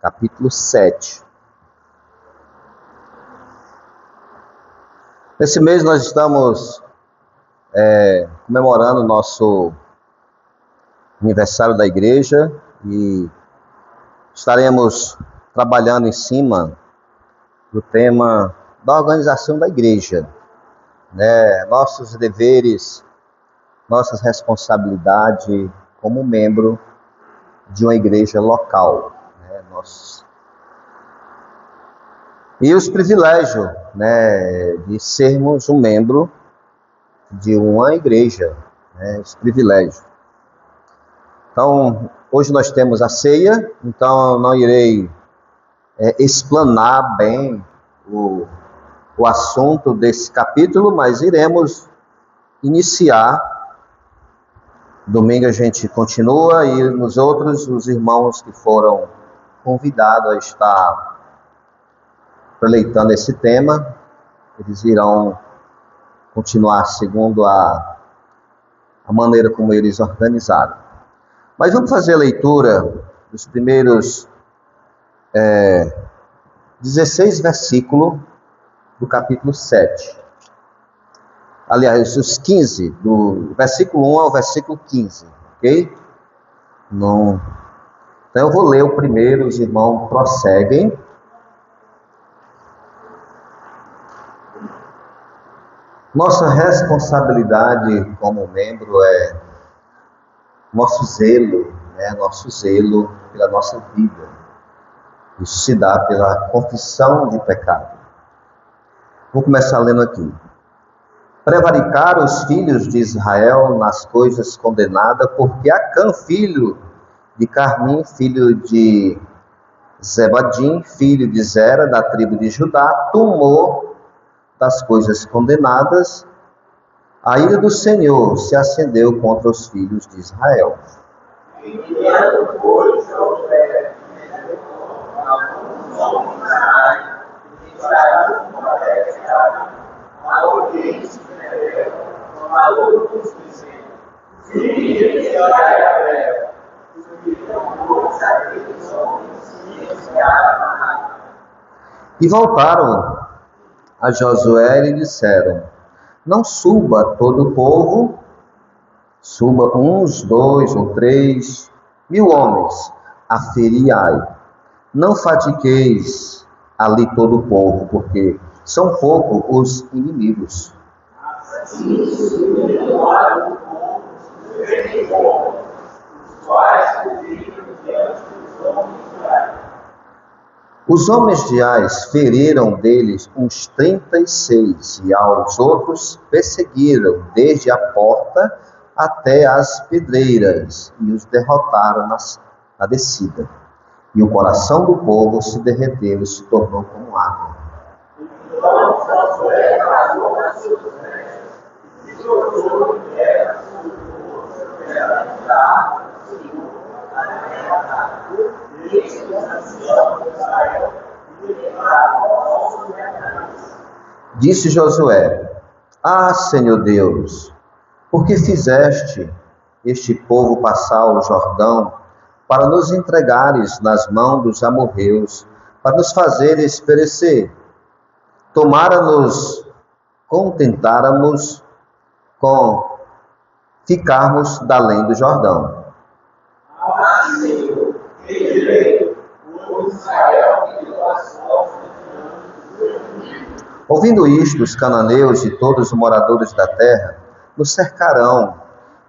capítulo 7. Nesse mês nós estamos comemorando o nosso aniversário da igreja e estaremos trabalhando em cima do tema da organização da igreja, né? Nossos deveres, nossas responsabilidades como membro de uma igreja local, né? E os privilégios, né, de sermos um membro de uma igreja, né, os privilégios. Então, hoje nós temos a ceia, então eu não irei explanar bem o assunto desse capítulo, mas iremos iniciar. Domingo a gente continua e nos outros, os irmãos que foram convidados a estar preleitando esse tema, eles irão continuar segundo a maneira como eles organizaram. Mas vamos fazer a leitura dos primeiros 16 versículos do capítulo 7. Aliás, os 15, do versículo 1 ao versículo 15, ok? Não. Então eu vou ler o primeiro, os irmãos prosseguem. Nossa responsabilidade como membro é nosso zelo, né? Nosso zelo pela nossa vida. Isso se dá pela confissão de pecado. Vou começar lendo aqui. Prevaricaram os filhos de Israel nas coisas condenadas, porque Acã, filho de Carmim, filho de Zebadim, filho de Zera, da tribo de Judá, tomou das coisas condenadas, a ira do Senhor se acendeu contra os filhos de Israel. E voltaram a Josué e disseram: não suba todo o povo, suba uns, 2 ou 3 mil homens a ferir Ai. Não fatigueis ali todo o povo, porque são poucos os inimigos. Os homens de Ais feriram deles uns 36, e aos outros perseguiram desde a porta até as pedreiras, e os derrotaram na descida. E o coração do povo se derreteu e se tornou como água. Disse Josué: ah, Senhor Deus, por que fizeste este povo passar o Jordão para nos entregares nas mãos dos amorreus, para nos fazeres perecer? Tomara-nos contentáramos com ficarmos da além do Jordão. Ah, Senhor, ouvindo isto, os cananeus e todos os moradores da terra nos cercarão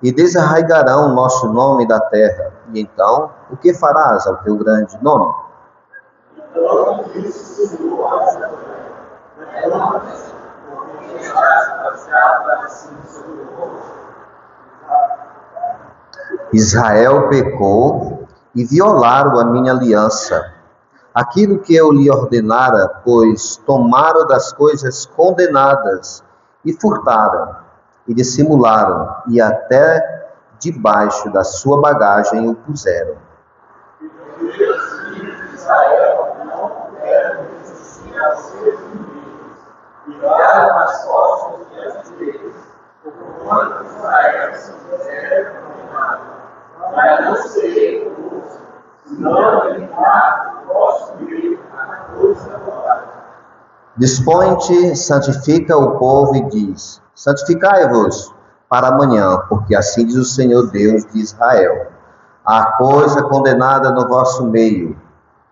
e desarraigarão o nosso nome da terra. E então, o que farás ao teu grande nome? Israel pecou e violaram a minha aliança. Aquilo que eu lhe ordenara, pois tomaram das coisas condenadas e furtaram, e dissimularam, e até debaixo da sua bagagem o puseram. Dispõe-te, santifica o povo e diz: santificai-vos para amanhã, porque assim diz o Senhor Deus de Israel: há coisa condenada no vosso meio,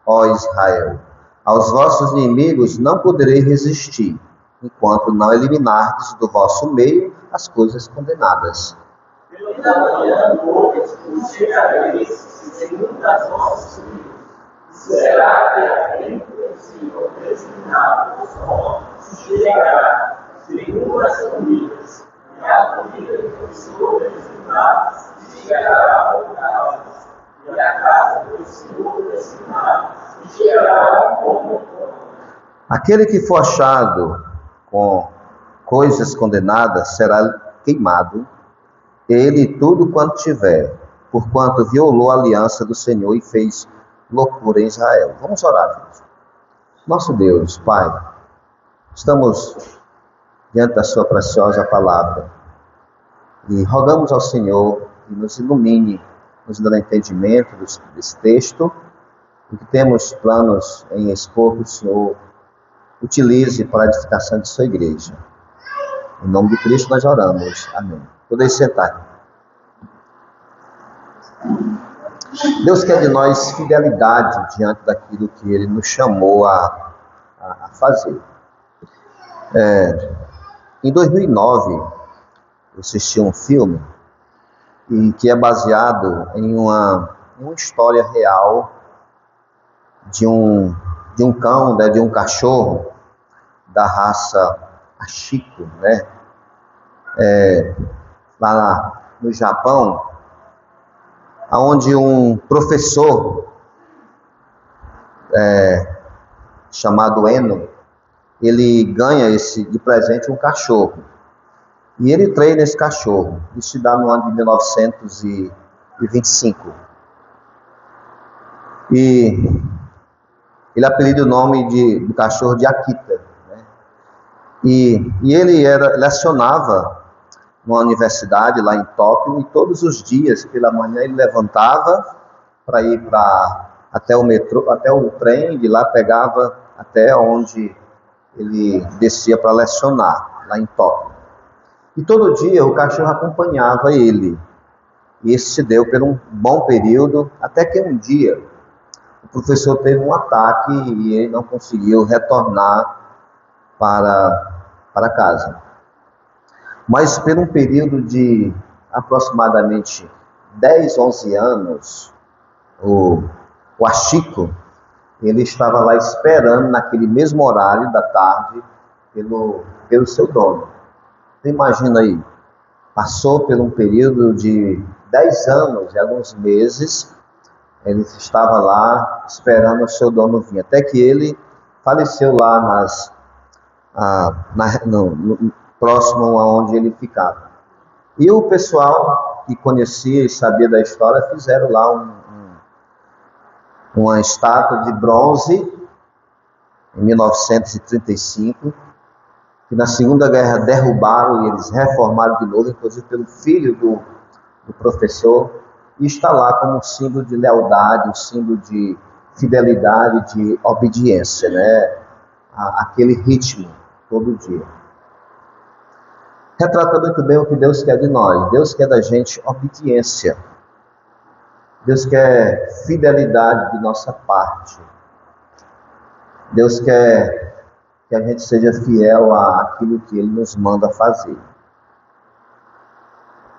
ó Israel. Aos vossos inimigos não poderei resistir, enquanto não eliminardes do vosso meio as coisas condenadas. Pela manhã, pois, chegareis segundo as vossas vidas. Será que a quem possível designado os homens chegará segundo as famílias, e a família que Senhor designado chegará ao caos, e a casa do Senhor designado chegará ao como. Aquele que for achado com coisas condenadas será queimado, ele e tudo quanto tiver, porquanto violou a aliança do Senhor e fez loucura em Israel. Vamos orar, gente. Nosso Deus, Pai, estamos diante da sua preciosa palavra e rogamos ao Senhor que nos ilumine, nos dando entendimento desse texto e que temos planos em expor que o Senhor utilize para a edificação de sua igreja. Em nome de Cristo nós oramos. Amém. Podem sentar. Deus quer de nós fidelidade diante daquilo que Ele nos chamou a fazer. Em 2009, eu assisti um filme que é baseado em uma história real de um cão, né, de um cachorro da raça Ashiko, né? Lá no Japão, onde um professor chamado Eno, ele ganha de presente um cachorro. E ele treina esse cachorro. Isso se dá no ano de 1925. E ele apelida o nome do cachorro de Akita. Né? E ele lecionava numa universidade lá em Tóquio, e todos os dias, pela manhã, ele levantava para ir até o metrô, até o trem, de lá pegava até onde ele descia para lecionar, lá em Tóquio. E todo dia o cachorro acompanhava ele. E isso se deu por um bom período, até que um dia o professor teve um ataque e ele não conseguiu retornar para casa. Mas por um período de aproximadamente 10, 11 anos, o Ashiko, ele estava lá esperando naquele mesmo horário da tarde pelo seu dono. Você imagina aí, passou por um período de 10 anos e alguns meses, ele estava lá esperando o seu dono vir, até que ele faleceu lá próximo aonde ele ficava. E o pessoal que conhecia e sabia da história fizeram lá uma estátua de bronze em 1935, que na Segunda Guerra derrubaram e eles reformaram de novo, inclusive pelo filho do professor, e está lá como um símbolo de lealdade, um símbolo de fidelidade, de obediência, né? Aquele ritmo todo dia. Retrata muito bem o que Deus quer de nós. Deus quer da gente obediência. Deus quer fidelidade de nossa parte. Deus quer que a gente seja fiel àquilo que Ele nos manda fazer.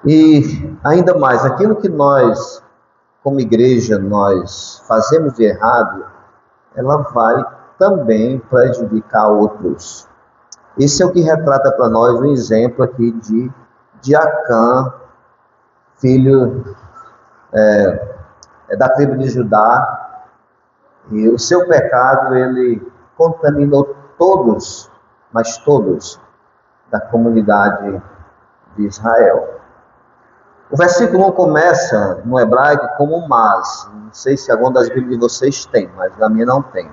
E ainda mais, aquilo que nós, como igreja, nós fazemos de errado, ela vai também prejudicar outros. Esse é o que retrata para nós um exemplo aqui de Acã, filho da tribo de Judá, e o seu pecado, ele contaminou todos, mas todos, da comunidade de Israel. O versículo 1 começa no hebraico como mas. Não sei se alguma das Bíblias de vocês tem, mas na minha não tem.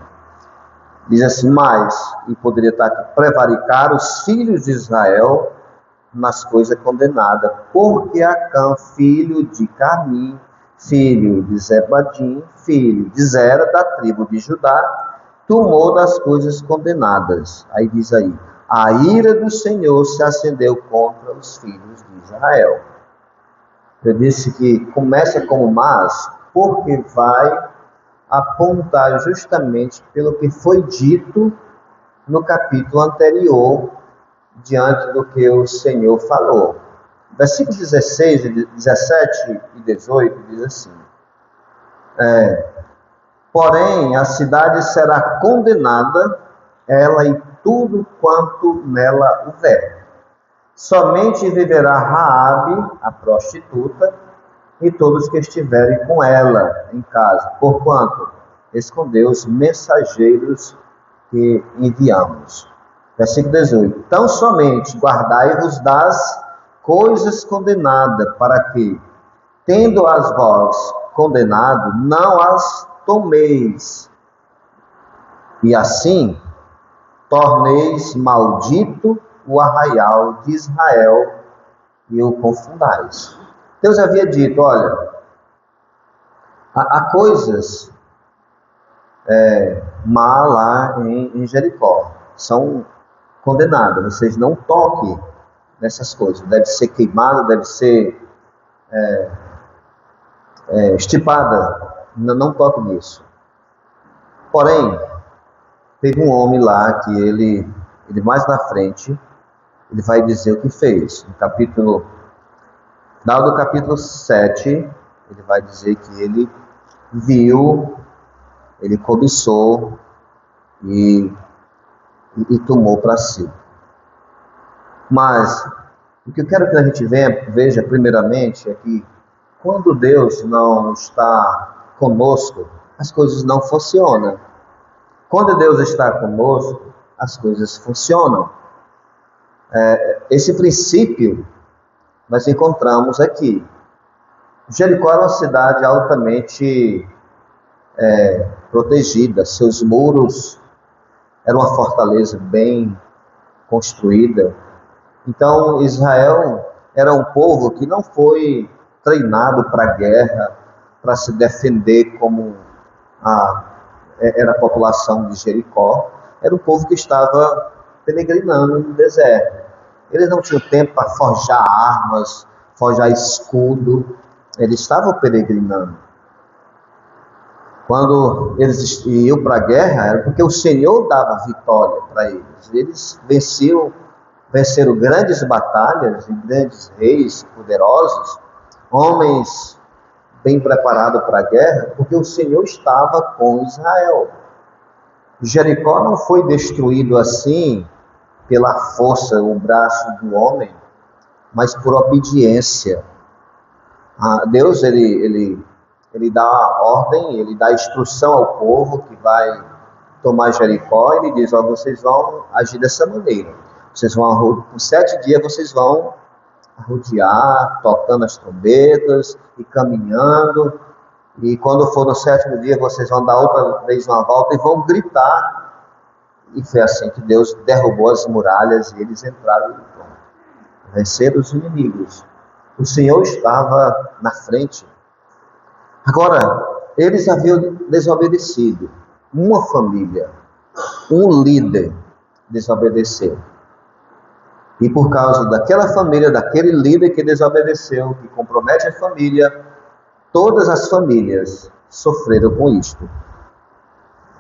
Diz assim, mas, e poderia estar aqui, prevaricar os filhos de Israel nas coisas condenadas, porque Acã, filho de Carmi, filho de Zebadim, filho de Zera, da tribo de Judá, tomou das coisas condenadas. Aí diz aí, a ira do Senhor se acendeu contra os filhos de Israel. Eu disse que começa como mas, porque vai apontar justamente pelo que foi dito no capítulo anterior, diante do que o Senhor falou. Versículos 16, 17 e 18 diz assim, porém a cidade será condenada, ela e tudo quanto nela houver. Somente viverá Raabe, a prostituta, e todos que estiverem com ela em casa, porquanto escondeu os mensageiros que enviamos. Versículo 18. Tão somente guardai-vos das coisas condenadas, para que, tendo-as vós condenado, não as tomeis, e assim torneis maldito o arraial de Israel e o confundais. Deus havia dito, olha, há coisas má lá em Jericó, são condenadas, vocês não toquem nessas coisas, deve ser queimada, deve ser estipada, não toque nisso. Porém, teve um homem lá que ele mais na frente, ele vai dizer o que fez. No final do capítulo 7, ele vai dizer que ele viu, ele cobiçou e tomou para si. Mas o que eu quero que a gente veja primeiramente é que quando Deus não está conosco, as coisas não funcionam. Quando Deus está conosco, as coisas funcionam. Esse princípio nós encontramos aqui. Jericó era uma cidade altamente protegida, seus muros eram uma fortaleza bem construída. Então, Israel era um povo que não foi treinado para a guerra, para se defender como era a população de Jericó. Era um povo que estava peregrinando no deserto. Eles não tinham tempo para forjar armas, forjar escudo. Eles estavam peregrinando. Quando eles iam para a guerra, era porque o Senhor dava vitória para eles. Eles venceram grandes batalhas e grandes reis poderosos, homens bem preparados para a guerra, porque o Senhor estava com Israel. Jericó não foi destruído assim pela força, o braço do homem, mas por obediência. Deus, ele dá a ordem, ele dá a instrução ao povo que vai tomar Jericó, ele diz, vocês vão agir dessa maneira. Vocês vão, por 7 dias, vocês vão rodear, tocando as trombetas e caminhando. E quando for no 7º dia, vocês vão dar outra vez uma volta e vão gritar. E foi assim que Deus derrubou as muralhas e eles entraram no campo. Venceram os inimigos. O Senhor estava na frente. Agora, eles haviam desobedecido. Uma família, um líder desobedeceu. E por causa daquela família, daquele líder que desobedeceu, que compromete a família, todas as famílias sofreram com isto.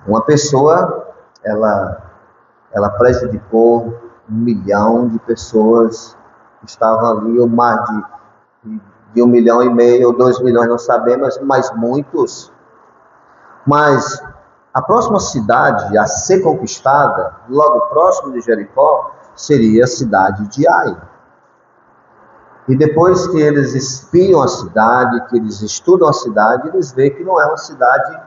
Uma pessoa, ela prejudicou 1 milhão de pessoas que estavam ali, ou mais de 1,5 milhão, ou 2 milhões, não sabemos, mas muitos. Mas a próxima cidade a ser conquistada, logo próximo de Jericó, seria a cidade de Ai. E depois que eles espiam a cidade, que eles estudam a cidade, eles veem que não é uma cidade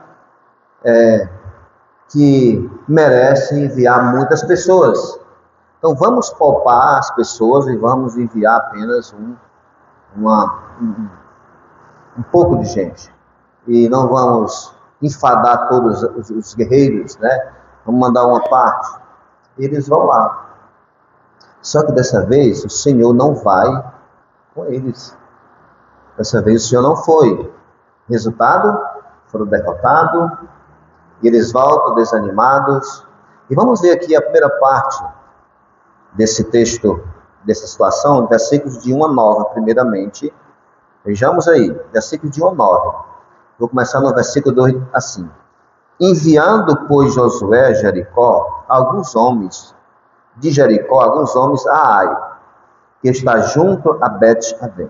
que merece enviar muitas pessoas. Então vamos poupar as pessoas e vamos enviar apenas um pouco de gente. E não vamos enfadar todos os guerreiros, né? Vamos mandar uma parte. Eles vão lá. Só que dessa vez o Senhor não vai com eles. Dessa vez o Senhor não foi. Resultado, foram derrotados, e eles voltam desanimados. E vamos ver aqui a primeira parte desse texto, dessa situação, versículos de 1 a 9, primeiramente. Vejamos aí, versículo de 1 a 9. Vou começar no versículo 2, assim. Enviando, pois, Josué a Jericó, alguns homens a Ai, que está junto a Bet-Aven,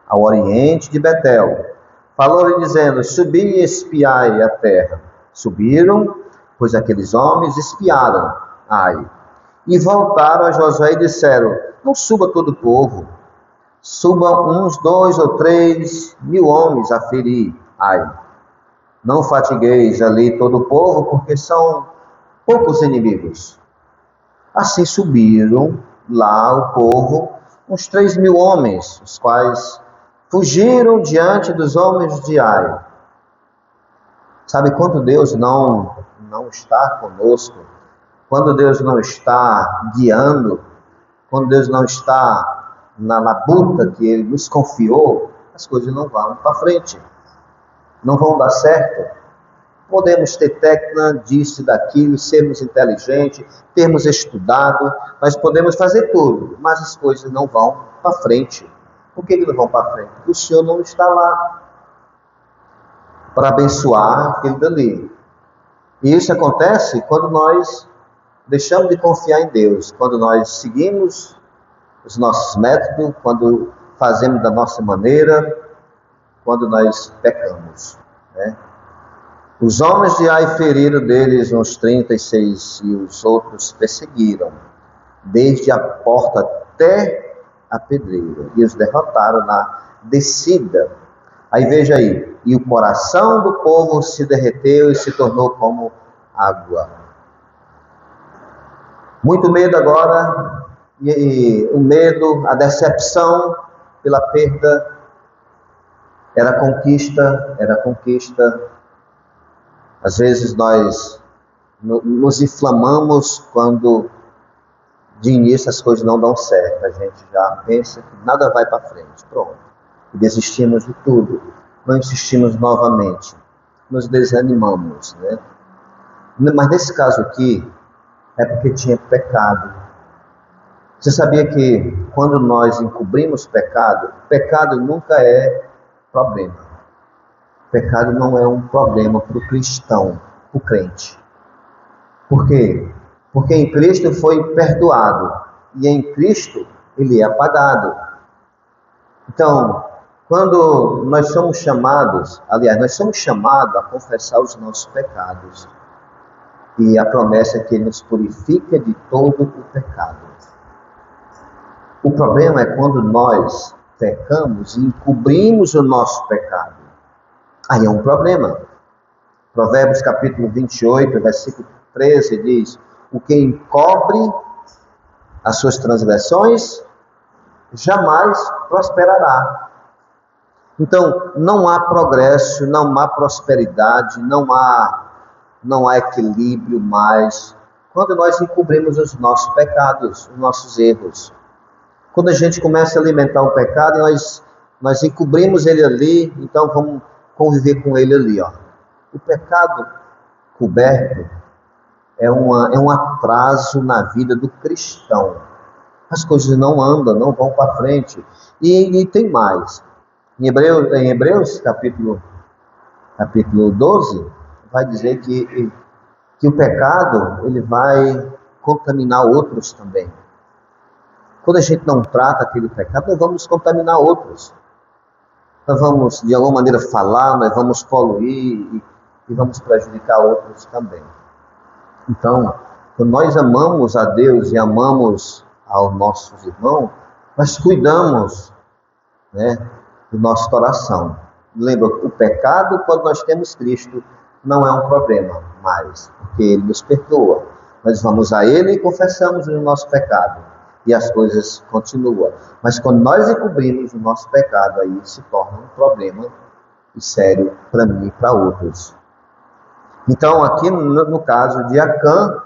ao oriente de Betel. Falou-lhe dizendo, subi e espiai a terra. Subiram, pois aqueles homens espiaram Ai. E voltaram a Josué e disseram, não suba todo o povo, suba uns 2 ou 3 mil homens a ferir Ai. Não fatigueis ali todo o povo, porque são poucos inimigos. Assim subiram lá o povo, uns 3 mil homens, os quais fugiram diante dos homens de Ai. Sabe quando Deus não está conosco, quando Deus não está guiando, quando Deus não está na labuta que Ele nos confiou, as coisas não vão para frente, não vão dar certo. Podemos ter técnica disso e daquilo, sermos inteligentes, termos estudado, nós podemos fazer tudo, mas as coisas não vão para frente. Por que não vão para frente? Porque o Senhor não está lá para abençoar aquele dali. E isso acontece quando nós deixamos de confiar em Deus, quando nós seguimos os nossos métodos, quando fazemos da nossa maneira, quando nós pecamos, né? Os homens de Ai feriram deles uns 36 e os outros perseguiram, desde a porta até a pedreira, e os derrotaram na descida. Aí veja aí, e o coração do povo se derreteu e se tornou como água. Muito medo agora, e o medo, a decepção pela perda, era conquista. Às vezes nós nos inflamamos quando de início as coisas não dão certo. A gente já pensa que nada vai para frente, pronto. E desistimos de tudo. Não insistimos novamente. Nos desanimamos, né? Mas nesse caso aqui, é porque tinha pecado. Você sabia que quando nós encobrimos pecado nunca é problema. Pecado não é um problema para o cristão, para o crente. Por quê? Porque em Cristo foi perdoado. E em Cristo ele é apagado. Então, quando nós somos chamados, nós somos chamados a confessar os nossos pecados. E a promessa é que Ele nos purifica de todo o pecado. O problema é quando nós pecamos e encobrimos o nosso pecado. Aí é um problema. Provérbios capítulo 28, versículo 13 diz, o que encobre as suas transgressões jamais prosperará. Então, não há progresso, não há prosperidade, não há equilíbrio mais quando nós encobrimos os nossos pecados, os nossos erros. Quando a gente começa a alimentar o pecado, nós encobrimos ele ali, então vamos conviver com ele ali, ó. O pecado coberto é um atraso na vida do cristão. As coisas não andam, não vão para frente. E tem mais. Em Hebreus capítulo 12, vai dizer que o pecado ele vai contaminar outros também. Quando a gente não trata aquele pecado, nós vamos contaminar outros. Nós vamos, de alguma maneira, falar, nós vamos poluir e vamos prejudicar outros também. Então, quando nós amamos a Deus e amamos aos nossos irmãos, nós cuidamos, né, do nosso coração. Lembra, o pecado, quando nós temos Cristo, não é um problema mais, porque Ele nos perdoa. Nós vamos a Ele e confessamos o nosso pecado. E as coisas continuam. Mas quando nós encobrimos o nosso pecado, aí se torna um problema sério para mim e para outros. Então, aqui no caso de Acã,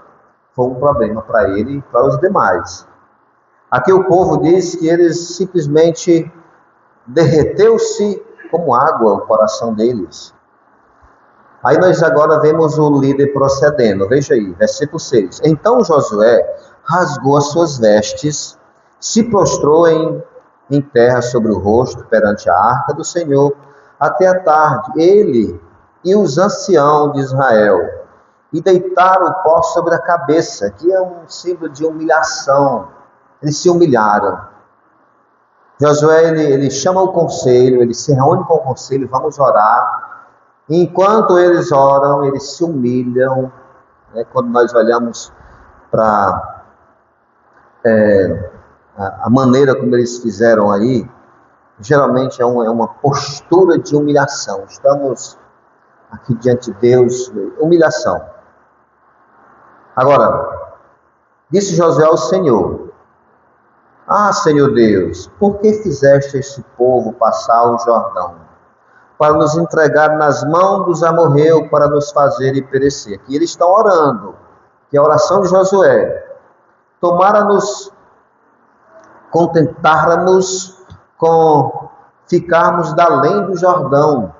foi um problema para ele e para os demais. Aqui o povo diz que eles simplesmente derreteu-se como água o coração deles. Aí nós agora vemos o líder procedendo. Veja aí, versículo 6. Então Josué rasgou as suas vestes, se prostrou em terra sobre o rosto perante a arca do Senhor até a tarde. Ele e os anciãos de Israel, e deitaram o pó sobre a cabeça, que é um símbolo de humilhação. Eles se humilharam. Josué, ele chama o conselho, ele se reúne com o conselho, vamos orar. E enquanto eles oram, eles se humilham. Né? Quando nós olhamos para a maneira como eles fizeram aí, geralmente é uma postura de humilhação. Estamos aqui diante de Deus, humilhação. Agora, disse Josué ao Senhor: Ah, Senhor Deus, por que fizeste este povo passar o Jordão, para nos entregar nas mãos dos amorreus, para nos fazerem perecer? Aqui eles estão orando, que é a oração de Josué. Tomara-nos, contentáramos com ficarmos da além do Jordão.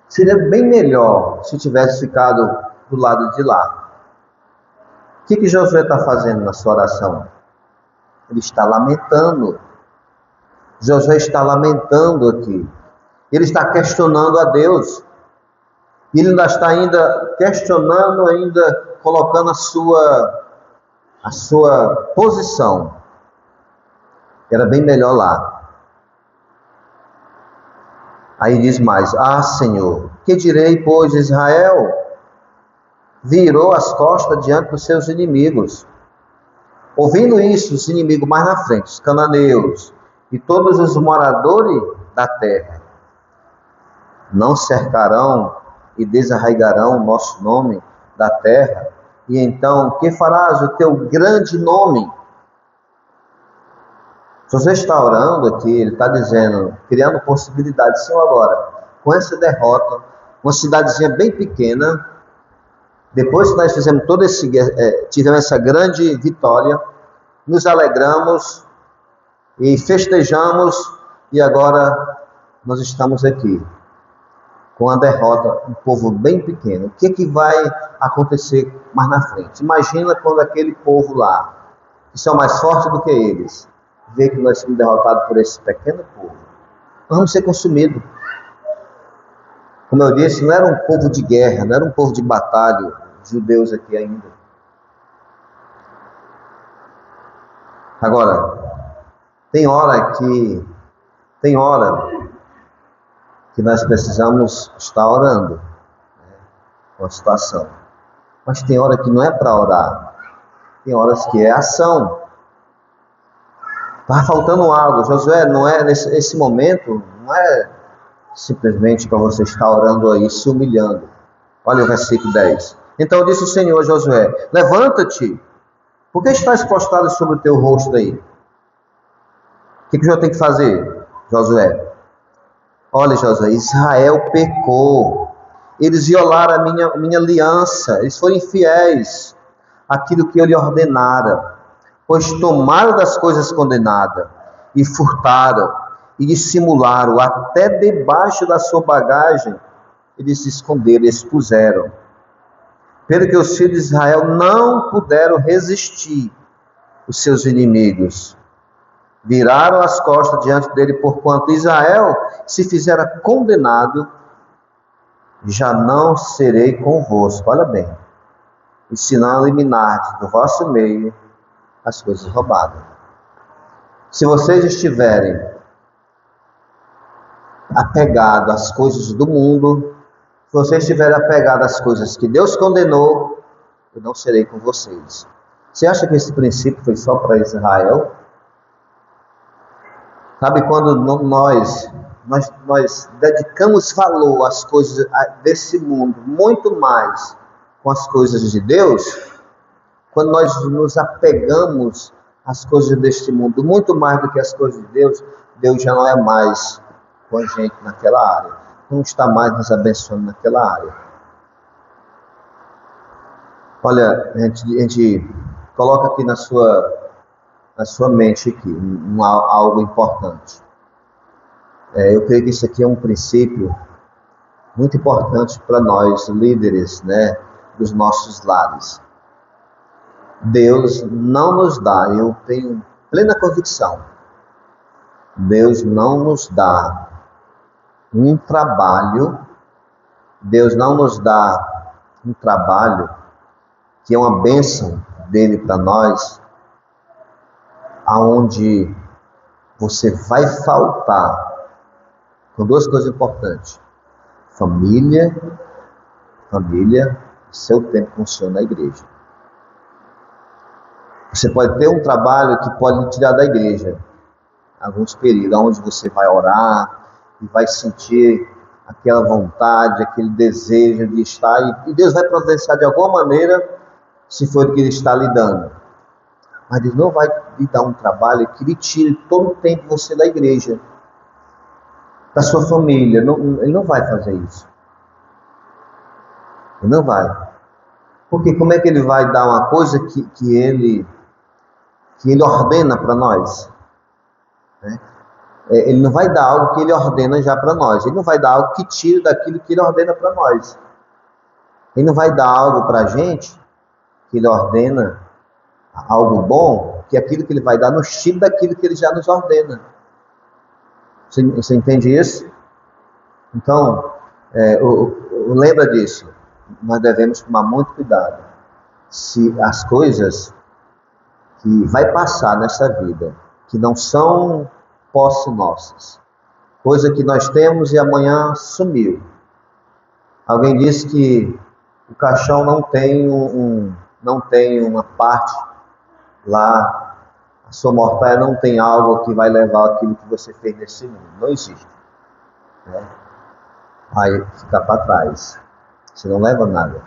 Seria bem melhor se tivesse ficado do lado de lá. O que Josué está fazendo na sua oração? Ele está lamentando. Josué está lamentando aqui. Ele está questionando a Deus. Ele ainda está questionando, colocando a sua posição. Era bem melhor lá. Aí diz mais: Ah, Senhor, que direi, pois Israel virou as costas diante dos seus inimigos. Ouvindo isso, os inimigos mais na frente, os cananeus e todos os moradores da terra, não cercarão e desarraigarão o nosso nome da terra? E então, que farás o teu grande nome? Se você está orando aqui, ele está dizendo, criando possibilidades. Senhor, agora, com essa derrota, uma cidadezinha bem pequena, depois que nós fizemos tivemos essa grande vitória, nos alegramos e festejamos, e agora nós estamos aqui com a derrota, um povo bem pequeno. O que vai acontecer mais na frente? Imagina quando aquele povo lá, que são mais fortes do que eles, vê que nós somos derrotados por esse pequeno povo. Nós vamos ser consumidos. Como eu disse, não era um povo de guerra, não era um povo de batalha, judeus aqui ainda. Agora, tem hora que nós precisamos estar orando, né, com a situação. Mas tem hora que não é para orar. Tem horas que é ação. Está faltando algo. Josué, não é nesse momento, não é simplesmente para você estar orando aí, se humilhando. Olha o versículo 10. Então disse o Senhor a Josué: Levanta-te, por que estás prostrado sobre o teu rosto aí? O que o Josué tem que fazer, Josué? Olha, Josué, Israel pecou. Eles violaram a minha aliança. Eles foram infiéis àquilo que eu lhe ordenara. Pois tomaram das coisas condenadas e furtaram e dissimularam até debaixo da sua bagagem. Eles se esconderam e expuseram. Pelo que os filhos de Israel não puderam resistir os seus inimigos. Viraram as costas diante dele, porquanto Israel se fizera condenado, já não serei convosco. Olha bem, e se não eliminardes do vosso meio as coisas roubadas. Se vocês estiverem apegados às coisas do mundo, se vocês estiverem apegados às coisas que Deus condenou, eu não serei com vocês. Você acha que esse princípio foi só para Israel? Sabe quando nós dedicamos valor às coisas desse mundo, muito mais com as coisas de Deus, quando nós nos apegamos às coisas deste mundo, muito mais do que as coisas de Deus, Deus já não é mais com a gente naquela área, não está mais nos abençoando naquela área. Olha, a gente coloca aqui na sua mente aqui, algo importante. Eu creio que isso aqui é um princípio muito importante para nós, líderes, né, dos nossos lares. Deus não nos dá, eu tenho plena convicção, Deus não nos dá um trabalho, Deus não nos dá um trabalho que é uma bênção dele para nós, aonde você vai faltar com duas coisas importantes: família, seu tempo funciona na igreja. Você pode ter um trabalho que pode lhe tirar da igreja, alguns períodos, onde você vai orar e vai sentir aquela vontade, aquele desejo de estar, e Deus vai providenciar de alguma maneira, se for o que Ele está lhe dando. Mas Deus não vai lhe dar um trabalho que lhe tire todo o tempo você da igreja, da sua família. Ele não vai fazer isso. Ele não vai. Porque como é que Ele vai dar uma coisa que Ele ordena para nós? Né? Ele não vai dar algo que Ele ordena já para nós. Ele não vai dar algo que tire daquilo que Ele ordena para nós. Ele não vai dar algo para a gente que Ele ordena, algo bom, que aquilo que Ele vai dar nos tire daquilo que Ele já nos ordena. Você entende isso? Então, lembra disso. Nós devemos tomar muito cuidado. Se as coisas que vai passar nessa vida, que não são posse nossas, coisa que nós temos e amanhã sumiu. Alguém disse que o caixão não tem uma parte lá, a sua mortalha não tem algo que vai levar aquilo que você fez nesse mundo. Não existe. Né? Vai ficar para trás. Você não leva nada.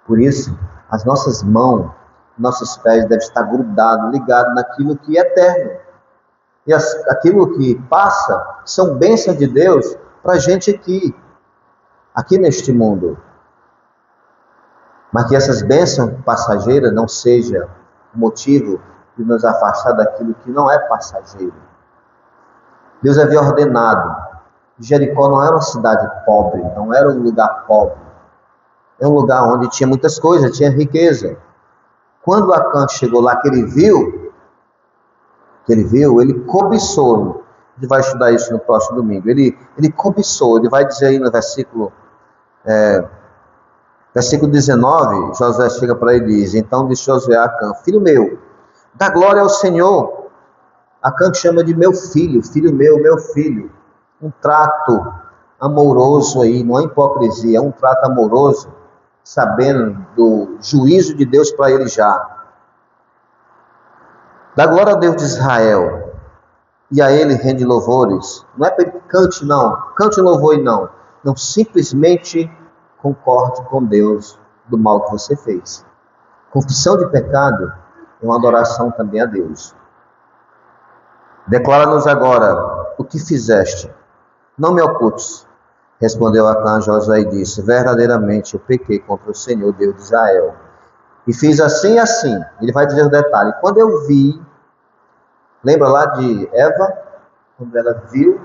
Por isso, as nossas mãos, nossos pés devem estar grudados, ligados naquilo que é eterno. E aquilo que passa são bênçãos de Deus para a gente aqui neste mundo. Mas que essas bênçãos passageiras não sejam motivo de nos afastar daquilo que não é passageiro. Deus havia ordenado. Jericó não era uma cidade pobre, não era um lugar pobre. É um lugar onde tinha muitas coisas, tinha riqueza. Quando Acã chegou lá, que ele viu, ele cobiçou. A gente vai estudar isso no próximo domingo. Ele cobiçou, ele vai dizer aí no versículo 19, Josué chega para ele e diz: então disse Josué a Acã: filho meu, dá glória ao Senhor. Acã chama de meu filho meu filho. Um trato amoroso aí, não é hipocrisia, é um trato amoroso, sabendo do juízo de Deus para ele já. Dá glória ao Deus de Israel, e a ele rende louvores. Não é para ele que cante, não. Cante louvor e não. Não, simplesmente concorde com Deus do mal que você fez. Confissão de pecado é uma adoração também a Deus. Declara-nos agora o que fizeste. Não me ocultes. Respondeu Acã a Josué e disse: verdadeiramente eu pequei contra o Senhor, Deus de Israel. E fiz assim e assim. Ele vai dizer o detalhe. Quando eu vi, lembra lá de Eva? Quando ela viu.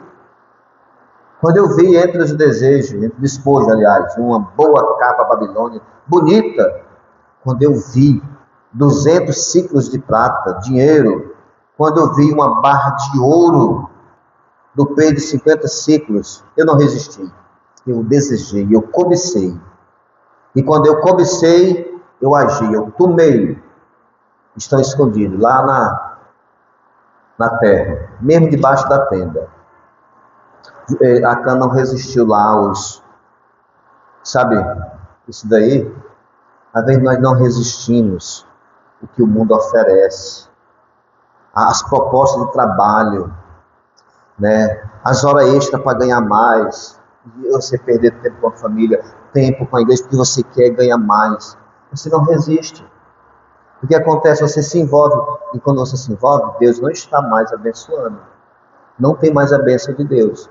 Quando eu vi entre os desejos, entre o despojo, aliás, uma boa capa babilônica, bonita. Quando eu vi 200 ciclos de prata, dinheiro. Quando eu vi uma barra de ouro do peso de 50 ciclos, eu não resisti. Eu desejei, eu cobicei. E quando eu cobicei, eu agi, eu tomei. Estão escondidos lá na terra, mesmo debaixo da tenda. Acã não resistiu lá sabe, isso daí, às vezes nós não resistimos o que o mundo oferece, as propostas de trabalho, né? As horas extras para ganhar mais, você perder tempo com a família, tempo com a igreja, porque você quer ganhar mais. Você não resiste. O que acontece? Você se envolve, e quando você se envolve, Deus não está mais abençoando. Não tem mais a bênção de Deus.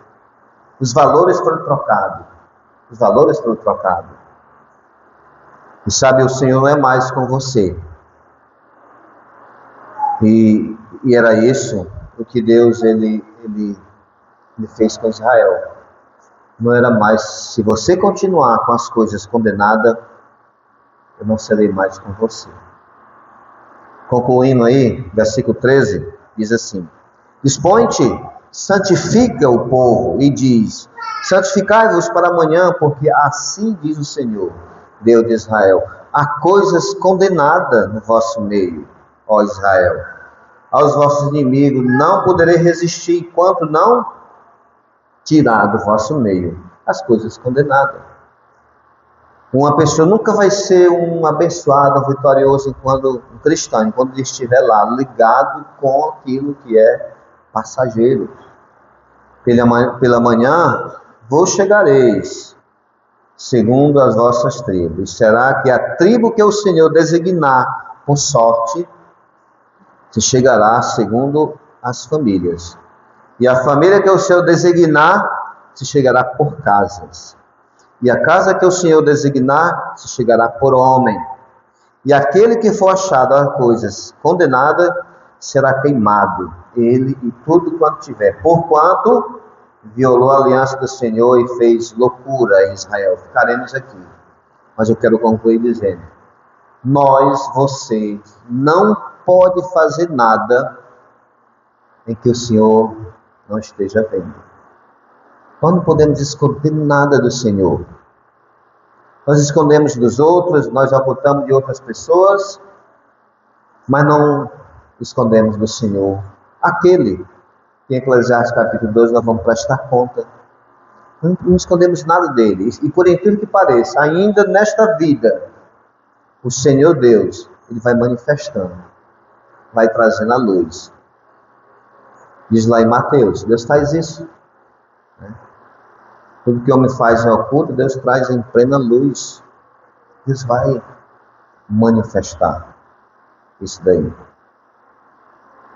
Os valores foram trocados. E sabe, o Senhor não é mais com você. E era isso o que Deus ele Ele fez com Israel. Não era mais, se você continuar com as coisas condenadas, eu não serei mais com você. Concluindo aí, versículo 13, diz assim: dispõe-te, santifica o povo, e diz: santificai-vos para amanhã, porque assim diz o Senhor, Deus de Israel: há coisas condenadas no vosso meio, ó Israel. Aos vossos inimigos não poderei resistir, enquanto não tirar do vosso meio as coisas condenadas. Uma pessoa nunca vai ser um abençoado, um vitorioso enquanto um cristão, enquanto ele estiver lá, ligado com aquilo que é passageiro. Pela manhã vos chegareis, segundo as vossas tribos. Será que a tribo que o Senhor designar por sorte, se chegará segundo as famílias. E a família que o Senhor designar, se chegará por casas. E a casa que o Senhor designar, se chegará por homem. E aquele que for achado a coisas condenadas, será queimado, ele e tudo quanto tiver. Porquanto violou a aliança do Senhor e fez loucura em Israel. Ficaremos aqui. Mas eu quero concluir dizendo: nós, vocês, não pode fazer nada em que o Senhor não esteja vendo. Nós não podemos esconder nada do Senhor. Nós escondemos dos outros, nós ocultamos de outras pessoas, mas não escondemos do Senhor. Aquele que em Eclesiastes capítulo 12 nós vamos prestar conta. Não escondemos nada dele. E por incrível que pareça, ainda nesta vida, o Senhor Deus, ele vai manifestando, vai trazendo a luz. Diz lá em Mateus, Deus faz isso. Tudo que o homem faz em oculto, Deus traz em plena luz. Deus vai manifestar isso daí.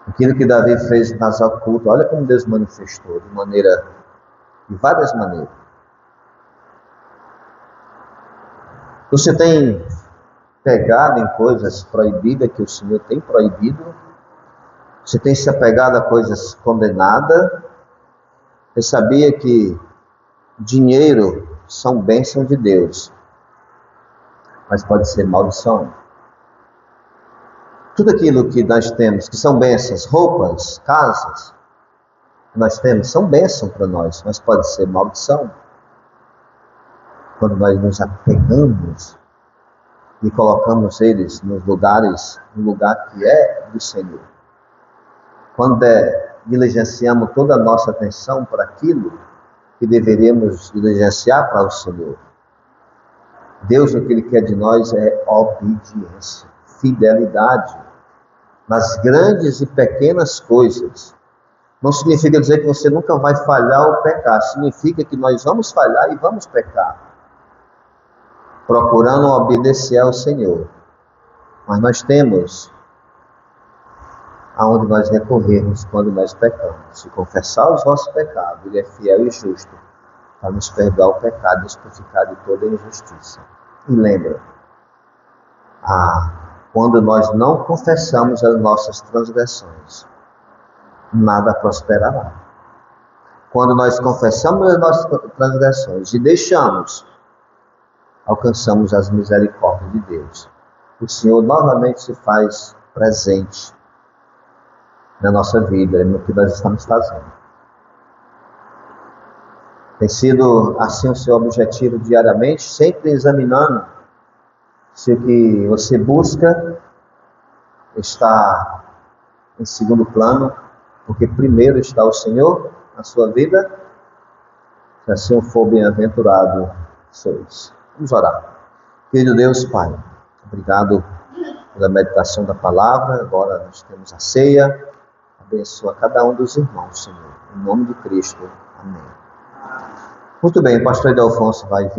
Aquilo que Davi fez nas ocultas, olha como Deus manifestou de várias maneiras. Você tem pegado em coisas proibidas que o Senhor tem proibido? Você tem se apegado a coisas condenadas? Você sabia que dinheiro são bênçãos de Deus, mas pode ser maldição? Tudo aquilo que nós temos, que são bênçãos, roupas, casas, que nós temos, são bênçãos para nós, mas pode ser maldição. Quando nós nos apegamos e colocamos eles no lugar que é do Senhor. Quando diligenciamos toda a nossa atenção para aquilo que deveríamos diligenciar para o Senhor. Deus, o que Ele quer de nós é obediência, fidelidade, nas grandes e pequenas coisas. Não significa dizer que você nunca vai falhar ou pecar, significa que nós vamos falhar e vamos pecar, procurando obedecer ao Senhor. Mas nós temos aonde nós recorrermos quando nós pecamos. Se confessar os vossos pecados, Ele é fiel e justo para nos perdoar o pecado e nos purificar de toda injustiça. E lembra, quando nós não confessamos as nossas transgressões, nada prosperará. Quando nós confessamos as nossas transgressões e deixamos, alcançamos as misericórdias de Deus. O Senhor novamente se faz presente na nossa vida, no que nós estamos fazendo. Tem sido assim o seu objetivo diariamente, sempre examinando se o que você busca está em segundo plano, porque primeiro está o Senhor na sua vida. Se assim for, bem-aventurado sois. Vamos orar. Querido Deus, Pai, obrigado pela meditação da palavra. Agora nós temos a ceia. Abençoa cada um dos irmãos, Senhor. Em nome de Cristo. Amém. Muito bem, o pastor Edelfonso vai vir.